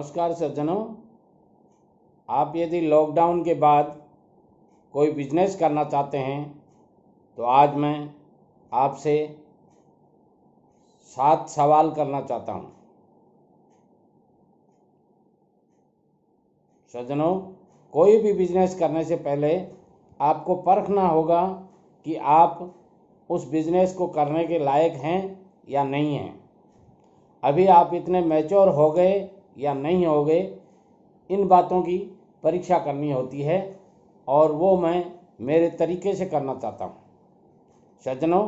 नमस्कार सज्जनों, आप यदि लॉकडाउन के बाद कोई बिजनेस करना चाहते हैं तो आज मैं आपसे 7 सवाल करना चाहता हूं। सज्जनों, कोई भी बिजनेस करने से पहले आपको परखना होगा कि आप उस बिजनेस को करने के लायक हैं या नहीं हैं। अभी आप इतने मैच्योर हो गए या नहीं हो गए, इन बातों की परीक्षा करनी होती है और वो मैं मेरे तरीके से करना चाहता हूँ। सज्जनों,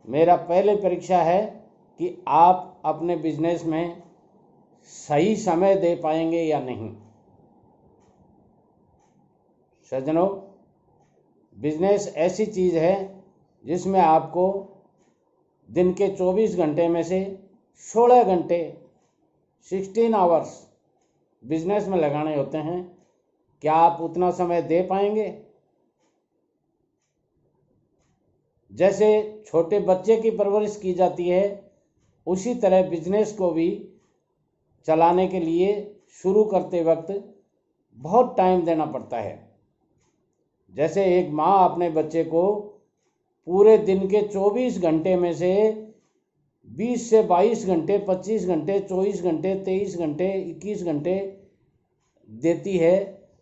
मेरा पहले परीक्षा है कि आप अपने बिजनेस में सही समय दे पाएंगे या नहीं। सज्जनों, बिजनेस ऐसी चीज़ है जिसमें आपको दिन के 24 घंटे में से 16 घंटे 16 आवर्स बिजनेस में लगाने होते हैं। क्या आप उतना समय दे पाएंगे? जैसे छोटे बच्चे की परवरिश की जाती है, उसी तरह बिजनेस को भी चलाने के लिए शुरू करते वक्त बहुत टाइम देना पड़ता है। जैसे एक माँ अपने बच्चे को पूरे दिन के 24 घंटे में से 20 से 22 घंटे, 25 घंटे, 24 घंटे, 23 घंटे, 21 घंटे देती है,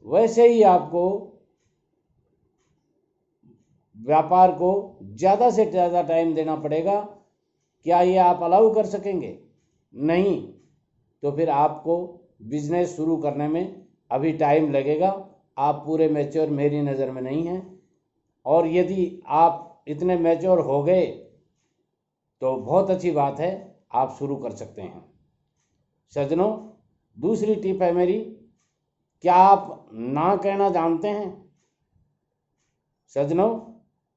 वैसे ही आपको व्यापार को ज़्यादा से ज़्यादा टाइम देना पड़ेगा। क्या ये आप अलाउ कर सकेंगे? नहीं, तो फिर आपको बिजनेस शुरू करने में अभी टाइम लगेगा। आप पूरे मैच्योर मेरी नज़र में नहीं हैं, और यदि आप इतने मैच्योर हो गए तो बहुत अच्छी बात है, आप शुरू कर सकते हैं। सज्जनों, दूसरी टिप है मेरी, क्या आप ना कहना जानते हैं? सज्जनों,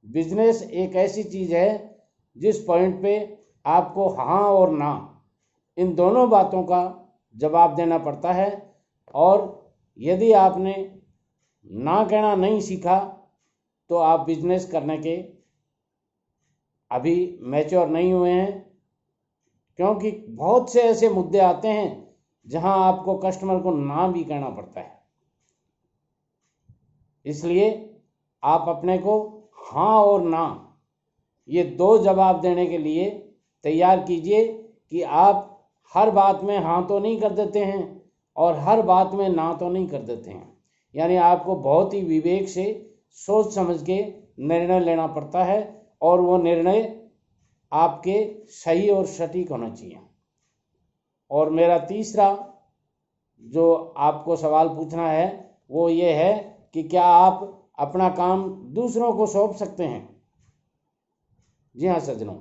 बिजनेस एक ऐसी चीज़ है जिस पॉइंट पे आपको हाँ और ना, इन दोनों बातों का जवाब देना पड़ता है। और यदि आपने ना कहना नहीं सीखा तो आप बिजनेस करने के अभी मैच्योर नहीं हुए हैं, क्योंकि बहुत से ऐसे मुद्दे आते हैं जहां आपको कस्टमर को ना भी कहना पड़ता है। इसलिए आप अपने को हाँ और ना, ये 2 जवाब देने के लिए तैयार कीजिए कि आप हर बात में हाँ तो नहीं कर देते हैं और हर बात में ना तो नहीं कर देते हैं। यानी आपको बहुत ही विवेक से सोच समझ के निर्णय लेना पड़ता है, और वो निर्णय आपके सही और सटीक होना चाहिए। और मेरा तीसरा जो आपको सवाल पूछना है वो ये है कि क्या आप अपना काम दूसरों को सौंप सकते हैं? जी हाँ सज्जनों,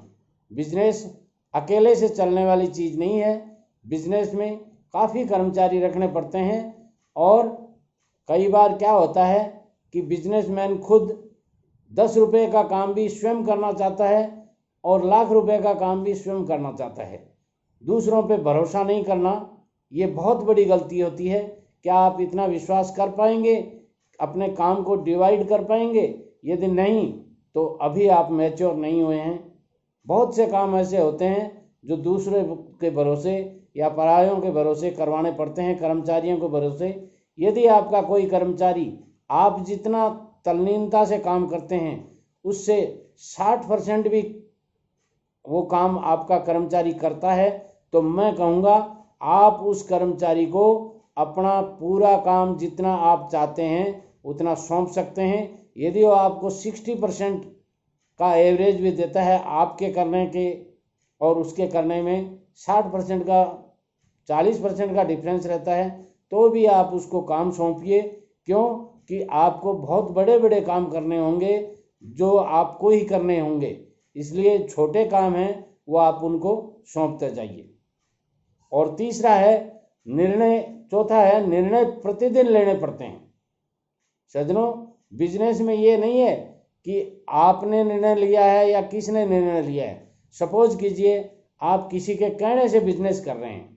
बिजनेस अकेले से चलने वाली चीज़ नहीं है। बिजनेस में काफ़ी कर्मचारी रखने पड़ते हैं, और कई बार क्या होता है कि बिजनेसमैन खुद 10 रुपये का काम भी स्वयं करना चाहता है और लाख रुपए का काम भी स्वयं करना चाहता है। दूसरों पे भरोसा नहीं करना, ये बहुत बड़ी गलती होती है। क्या आप इतना विश्वास कर पाएंगे? अपने काम को डिवाइड कर पाएंगे? यदि नहीं तो अभी आप मैच्योर नहीं हुए हैं। बहुत से काम ऐसे होते हैं जो दूसरे के भरोसे या परायों के भरोसे करवाने पड़ते हैं, कर्मचारियों के भरोसे। यदि आपका कोई कर्मचारी आप जितना तल्लीनता से काम करते हैं उससे 60% भी वो काम आपका कर्मचारी करता है, तो मैं कहूँगा आप उस कर्मचारी को अपना पूरा काम जितना आप चाहते हैं उतना सौंप सकते हैं। यदि वो आपको 60% का एवरेज भी देता है आपके करने के और उसके करने में 60% का 40% का डिफरेंस रहता है, तो भी आप उसको काम सौंपिए। क्यों कि आपको बहुत बड़े बड़े काम करने होंगे जो आपको ही करने होंगे, इसलिए छोटे काम हैं वो आप उनको सौंपते जाइए। और तीसरा है निर्णय, चौथा है निर्णय प्रतिदिन लेने पड़ते हैं। सज्जनों, बिजनेस में ये नहीं है कि आपने निर्णय लिया है या किसने निर्णय लिया है। सपोज कीजिए आप किसी के कहने से बिजनेस कर रहे हैं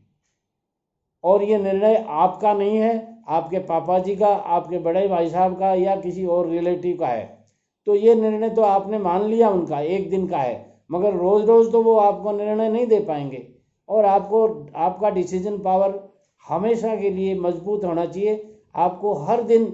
और ये निर्णय आपका नहीं है, आपके पापा जी का, आपके बड़े भाई साहब का या किसी और रिलेटिव का है, तो ये निर्णय तो आपने मान लिया उनका, एक दिन का है, मगर रोज़ रोज़ तो वो आपको निर्णय नहीं दे पाएंगे और आपको आपका डिसीजन पावर हमेशा के लिए मजबूत होना चाहिए। आपको हर दिन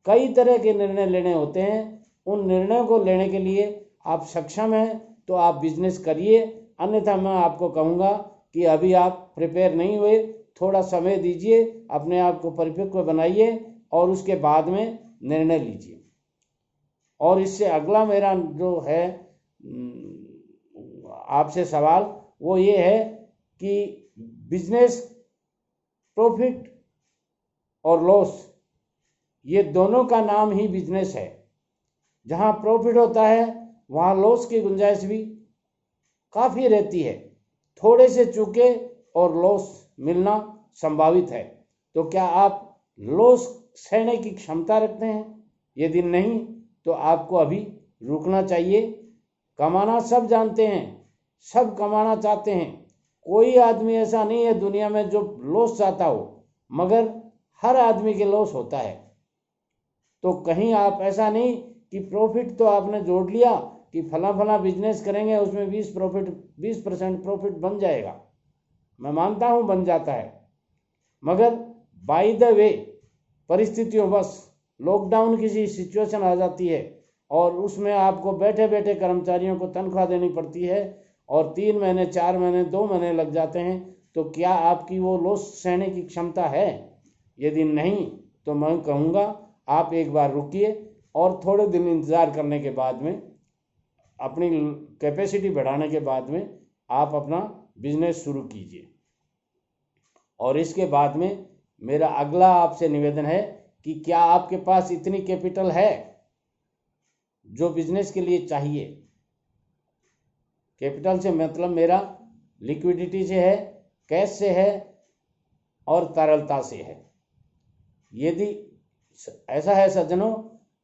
कई तरह के निर्णय लेने होते हैं। उन निर्णयों को लेने के लिए आप सक्षम हैं तो आप बिजनेस करिए, अन्यथा मैं आपको कहूँगा कि अभी आप प्रिपेयर नहीं हुए, थोड़ा समय दीजिए, अपने आप को परिपक्व बनाइए और उसके बाद में निर्णय लीजिए। और इससे अगला मेरा जो है आपसे सवाल वो ये है कि बिजनेस प्रॉफिट और लॉस, ये दोनों का नाम ही बिजनेस है। जहाँ प्रॉफिट होता है वहाँ लॉस की गुंजाइश भी काफ़ी रहती है। थोड़े से चूके और लॉस मिलना संभावित है। तो क्या आप लॉस सहने की क्षमता रखते हैं? यदि नहीं तो आपको अभी रुकना चाहिए। कमाना सब जानते हैं, सब कमाना चाहते हैं। कोई आदमी ऐसा नहीं है दुनिया में जो लॉस चाहता हो, मगर हर आदमी के लॉस होता है। तो कहीं आप ऐसा नहीं कि प्रॉफिट तो आपने जोड़ लिया कि फला बिजनेस करेंगे उसमें 20% प्रॉफिट बन जाएगा। मैं मानता हूँ बन जाता है, मगर बाय द वे परिस्थितियों बस लॉकडाउन किसी सिचुएशन आ जाती है और उसमें आपको बैठे बैठे कर्मचारियों को तनख्वाह देनी पड़ती है और 3 महीने 4 महीने 2 महीने लग जाते हैं, तो क्या आपकी वो लॉस सहने की क्षमता है? यदि नहीं तो मैं कहूँगा आप एक बार रुकिए और थोड़े दिन इंतज़ार करने के बाद में, अपनी कैपेसिटी बढ़ाने के बाद में आप अपना बिजनेस शुरू कीजिए। और इसके बाद में मेरा अगला आपसे निवेदन है कि क्या आपके पास इतनी कैपिटल है जो बिजनेस के लिए चाहिए? कैपिटल से मतलब मेरा लिक्विडिटी से है, कैश से है और तरलता से है। यदि ऐसा है सज्जनों,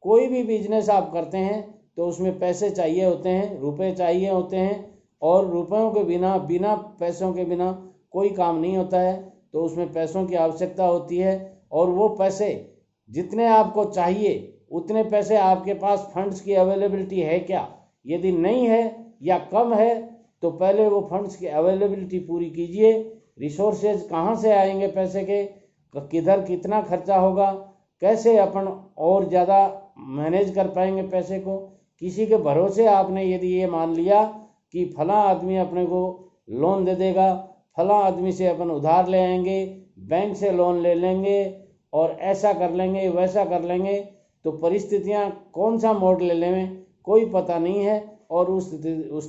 कोई भी बिजनेस आप करते हैं तो उसमें पैसे चाहिए होते हैं, रुपए चाहिए होते हैं, और रुपयों के बिना पैसों के बिना कोई काम नहीं होता है। तो उसमें पैसों की आवश्यकता होती है और वो पैसे जितने आपको चाहिए उतने पैसे आपके पास फंड्स की अवेलेबिलिटी है क्या? यदि नहीं है या कम है तो पहले वो फंड्स की अवेलेबिलिटी पूरी कीजिए। रिसोर्सेज कहाँ से आएंगे पैसे के, किधर कितना खर्चा होगा, कैसे अपन और ज़्यादा मैनेज कर पाएंगे पैसे को। किसी के भरोसे आपने यदि ये मान लिया कि फला आदमी अपने को लोन दे देगा, फला आदमी से अपन उधार ले आएंगे, बैंक से लोन ले लेंगे और ऐसा कर लेंगे वैसा कर लेंगे, तो परिस्थितियां कौन सा मोड़ ले लें कोई पता नहीं है। और उस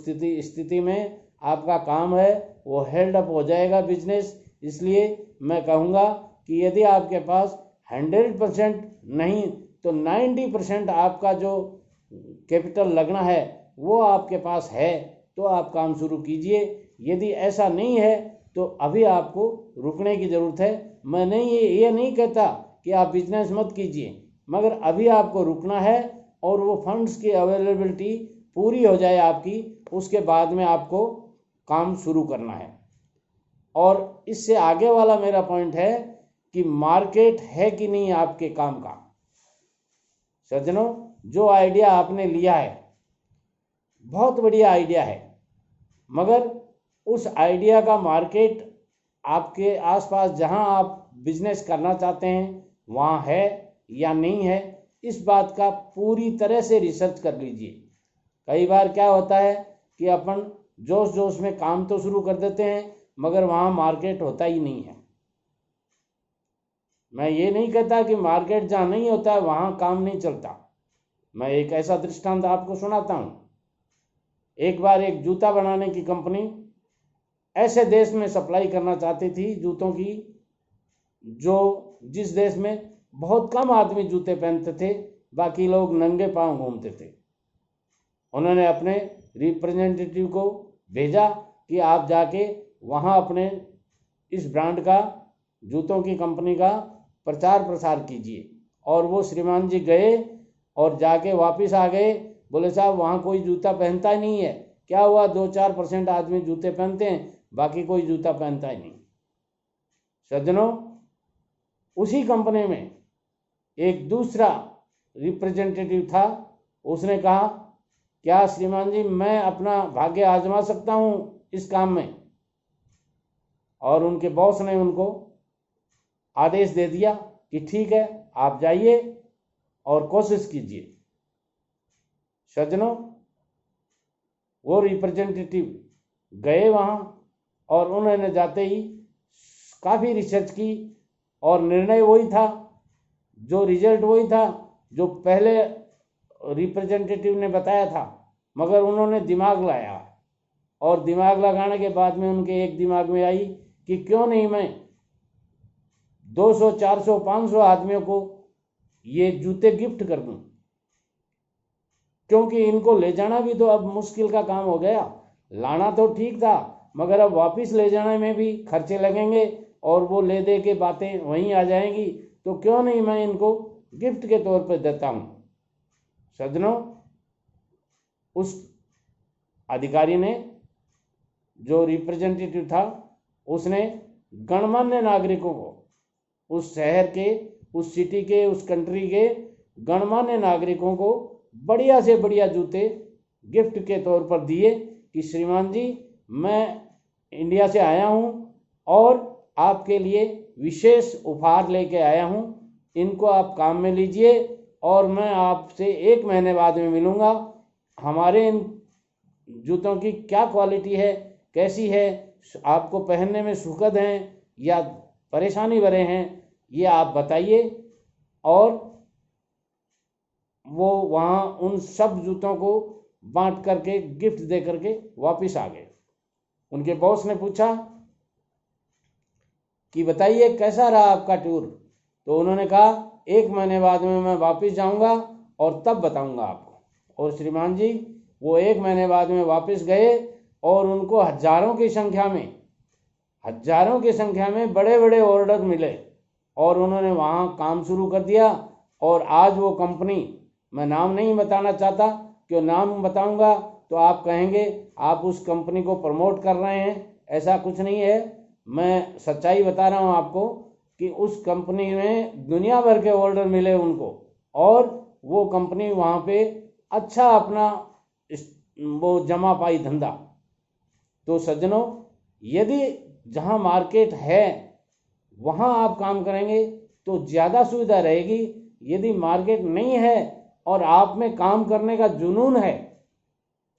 स्थिति में आपका काम है वो हेल्ड अप हो जाएगा बिजनेस। इसलिए मैं कहूँगा कि यदि आपके पास 100% नहीं तो 90% आपका जो कैपिटल लगना है वो आपके पास है तो आप काम शुरू कीजिए। यदि ऐसा नहीं है तो अभी आपको रुकने की ज़रूरत है। मैं ये नहीं कहता कि आप बिजनेस मत कीजिए, मगर अभी आपको रुकना है और वो फंड्स की अवेलेबिलिटी पूरी हो जाए आपकी, उसके बाद में आपको काम शुरू करना है। और इससे आगे वाला मेरा पॉइंट है कि मार्केट है कि नहीं आपके काम का। सज्जनों, जो आइडिया आपने लिया है बहुत बढ़िया आइडिया है, मगर उस आइडिया का मार्केट आपके आसपास जहां आप बिजनेस करना चाहते हैं वहां है या नहीं है, इस बात का पूरी तरह से रिसर्च कर लीजिए। कई बार क्या होता है कि अपन जोश में काम तो शुरू कर देते हैं मगर वहाँ मार्केट होता ही नहीं है। मैं ये नहीं कहता कि मार्केट जहाँ नहीं होता है वहाँ काम नहीं चलता। मैं एक ऐसा दृष्टांत आपको सुनाता हूँ। एक बार एक जूता बनाने की कंपनी ऐसे देश में सप्लाई करना चाहती थी जूतों की जिस देश में बहुत कम आदमी जूते पहनते थे, बाकी लोग नंगे पांव घूमते थे। उन्होंने अपने रिप्रेजेंटेटिव को भेजा कि आप जाके वहाँ अपने इस ब्रांड का, जूतों की कंपनी का प्रचार प्रसार कीजिए। और वो श्रीमान जी गए और जाके वापस आ गए, बोले साहब वहाँ कोई जूता पहनता ही नहीं है। क्या हुआ, 2-4% आदमी जूते पहनते हैं, बाकी कोई जूता पहनता ही नहीं। सज्जनों, उसी कंपनी में एक दूसरा रिप्रेजेंटेटिव था। उसने कहा, क्या श्रीमान जी मैं अपना भाग्य आजमा सकता हूँ इस काम में? और उनके बॉस ने उनको आदेश दे दिया कि ठीक है, आप जाइए और कोशिश कीजिए। सज्जनों, वो रिप्रेजेंटेटिव गए वहाँ और उन्होंने जाते ही काफ़ी रिसर्च की और निर्णय वही था, जो रिजल्ट वही था जो पहले रिप्रेजेंटेटिव ने बताया था, मगर उन्होंने दिमाग लाया और दिमाग लगाने के बाद में उनके एक दिमाग में आई कि क्यों नहीं मैं 200, 400, 500 आदमियों को ये जूते गिफ्ट कर दूं, क्योंकि इनको ले जाना भी तो अब मुश्किल का काम हो गया। लाना तो ठीक था, मगर अब वापस ले जाने में भी खर्चे लगेंगे और वो ले दे के बातें वहीं आ जाएंगी, तो क्यों नहीं मैं इनको गिफ्ट के तौर पर देता हूं। सज्जनों, उस अधिकारी ने, जो रिप्रेजेंटेटिव था, उसने गणमान्य नागरिकों को, उस शहर के, उस सिटी के, उस कंट्री के गणमान्य नागरिकों को बढ़िया से बढ़िया जूते गिफ्ट के तौर पर दिए कि श्रीमान जी, मैं इंडिया से आया हूं और आपके लिए विशेष उपहार लेके आया हूं, इनको आप काम में लीजिए और मैं आपसे 1 महीने बाद में मिलूंगा। हमारे इन जूतों की क्या क्वालिटी है, कैसी है, आपको पहनने में सुखद हैं या परेशानी भरे हैं, ये आप बताइए। और वो वहाँ उन सब जूतों को बांट करके, गिफ्ट दे करके वापस आ गए। उनके बॉस ने पूछा कि बताइए कैसा रहा आपका टूर, तो उन्होंने कहा 1 महीने बाद में मैं वापस जाऊंगा और तब बताऊंगा आपको। और श्रीमान जी, वो 1 महीने बाद में वापस गए और उनको हजारों की संख्या में बड़े बड़े ऑर्डर मिले और उन्होंने वहाँ काम शुरू कर दिया। और आज वो कंपनी, मैं नाम नहीं बताना चाहता, क्यों नाम बताऊंगा तो आप कहेंगे आप उस कंपनी को प्रमोट कर रहे हैं, ऐसा कुछ नहीं है। मैं सच्चाई बता रहा हूँ आपको कि उस कंपनी में दुनिया भर के ऑर्डर मिले उनको और वो कंपनी वहाँ पे अच्छा अपना वो जमा पाई धंधा। तो सज्जनों, यदि जहाँ मार्केट है वहाँ आप काम करेंगे तो ज़्यादा सुविधा रहेगी। यदि मार्केट नहीं है और आप में काम करने का जुनून है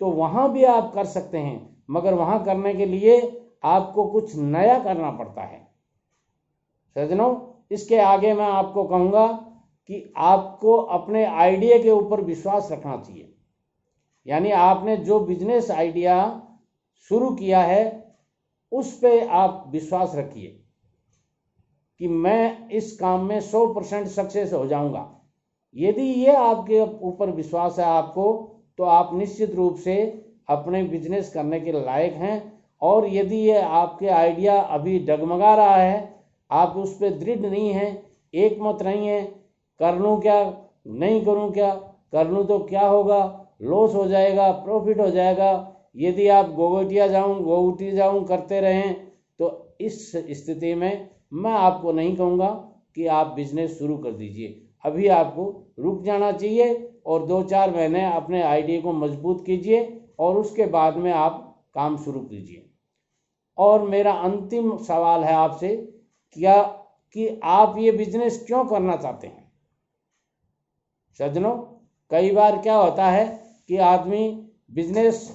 तो वहाँ भी आप कर सकते हैं, मगर वहाँ करने के लिए आपको कुछ नया करना पड़ता है। सज्जनों, इसके आगे मैं आपको कहूँगा कि आपको अपने आइडिया के ऊपर विश्वास रखना चाहिए। यानी आपने जो बिजनेस आइडिया शुरू किया है उस पे आप विश्वास रखिए कि मैं इस काम में 100% सक्सेस हो जाऊंगा। यदि ये आपके ऊपर विश्वास है आपको, तो आप निश्चित रूप से अपने बिजनेस करने के लायक हैं। और यदि ये आपके आइडिया अभी डगमगा रहा है, आप उस पर दृढ़ नहीं हैं, एक मत नहीं है, कर लूँ क्या, नहीं करूँ क्या, कर लूँ तो क्या होगा, लॉस हो जाएगा, प्रॉफिट हो जाएगा, यदि आप गोगटी जाऊँ करते रहें, तो इस स्थिति में मैं आपको नहीं कहूँगा कि आप बिजनेस शुरू कर दीजिए। अभी आपको रुक जाना चाहिए और 2-4 महीने अपने आइडिया को मजबूत कीजिए और उसके बाद में आप काम शुरू कीजिए। और मेरा अंतिम सवाल है आपसे, क्या कि आप ये बिजनेस क्यों करना चाहते हैं। सज्जनों, कई बार क्या होता है कि आदमी बिजनेस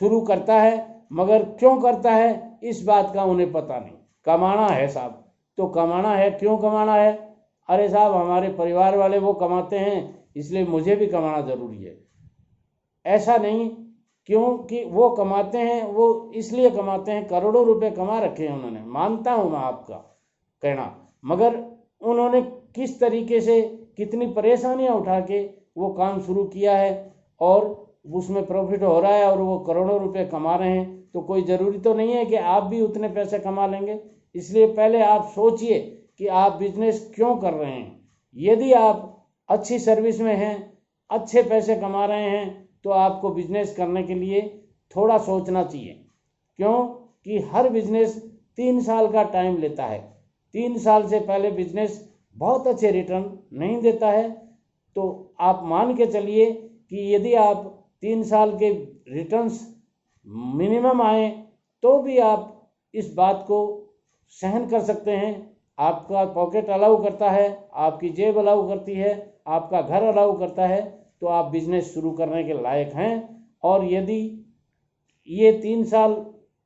शुरू करता है मगर क्यों करता है इस बात का उन्हें पता नहीं। कमाना है साहब, तो कमाना है, क्यों कमाना है, अरे साहब हमारे परिवार वाले वो कमाते हैं इसलिए मुझे भी कमाना ज़रूरी है। ऐसा नहीं, क्योंकि वो कमाते हैं, वो इसलिए कमाते हैं, करोड़ों रुपए कमा रखे हैं उन्होंने, मानता हूँ मैं आपका कहना, मगर उन्होंने किस तरीके से, कितनी परेशानियां उठा के वो काम शुरू किया है और उसमें प्रॉफिट हो रहा है और वो करोड़ों रुपए कमा रहे हैं। तो कोई ज़रूरी तो नहीं है कि आप भी उतने पैसे कमा लेंगे। इसलिए पहले आप सोचिए कि आप बिजनेस क्यों कर रहे हैं। यदि आप अच्छी सर्विस में हैं, अच्छे पैसे कमा रहे हैं, तो आपको बिजनेस करने के लिए थोड़ा सोचना चाहिए। क्यों कि हर बिजनेस 3 साल का टाइम लेता है। 3 साल से पहले बिजनेस बहुत अच्छे रिटर्न नहीं देता है। तो आप मान के चलिए कि यदि आप 3 साल के रिटर्न्स मिनिमम आए तो भी आप इस बात को सहन कर सकते हैं। आपका पॉकेट अलाउ करता है, आपकी जेब अलाउ करती है, आपका घर अलाउ करता है, तो आप बिजनेस शुरू करने के लायक हैं। और यदि ये 3 साल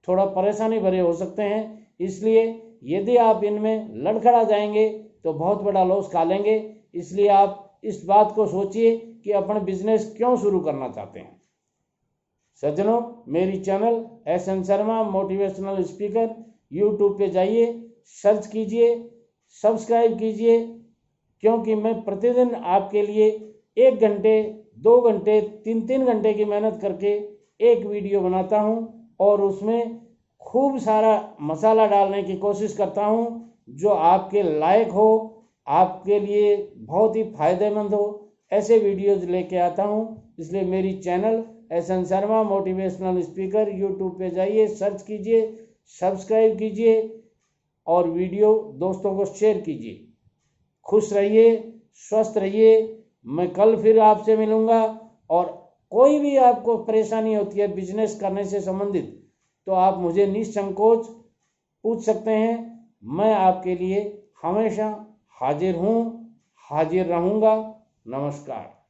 थोड़ा परेशानी भरे हो सकते हैं, इसलिए यदि आप इनमें लड़खड़ा जाएंगे तो बहुत बड़ा लॉस खा लेंगे। इसलिए आप इस बात को सोचिए कि अपना बिजनेस क्यों शुरू करना चाहते हैं। सज्जनों, मेरी channel SN Sharma motivational speaker YouTube पे जाइए, सर्च कीजिए, सब्सक्राइब कीजिए, क्योंकि मैं प्रतिदिन आपके लिए 1 घंटे 2 घंटे 3 घंटे की मेहनत करके एक वीडियो बनाता हूं और उसमें खूब सारा मसाला डालने की कोशिश करता हूं जो आपके लायक हो, आपके लिए बहुत ही फायदेमंद हो। ऐसे वीडियोज लेके आता हूं। इसलिए मेरी channel SN Sharma motivational speaker YouTube पे जाइए, सर्च कीजिए, सब्सक्राइब कीजिए और वीडियो दोस्तों को शेयर कीजिए। खुश रहिए, स्वस्थ रहिए। मैं कल फिर आपसे मिलूँगा। और कोई भी आपको परेशानी होती है बिजनेस करने से संबंधित, तो आप मुझे निसंकोच पूछ सकते हैं। मैं आपके लिए हमेशा हाजिर हूँ, हाजिर रहूँगा। नमस्कार।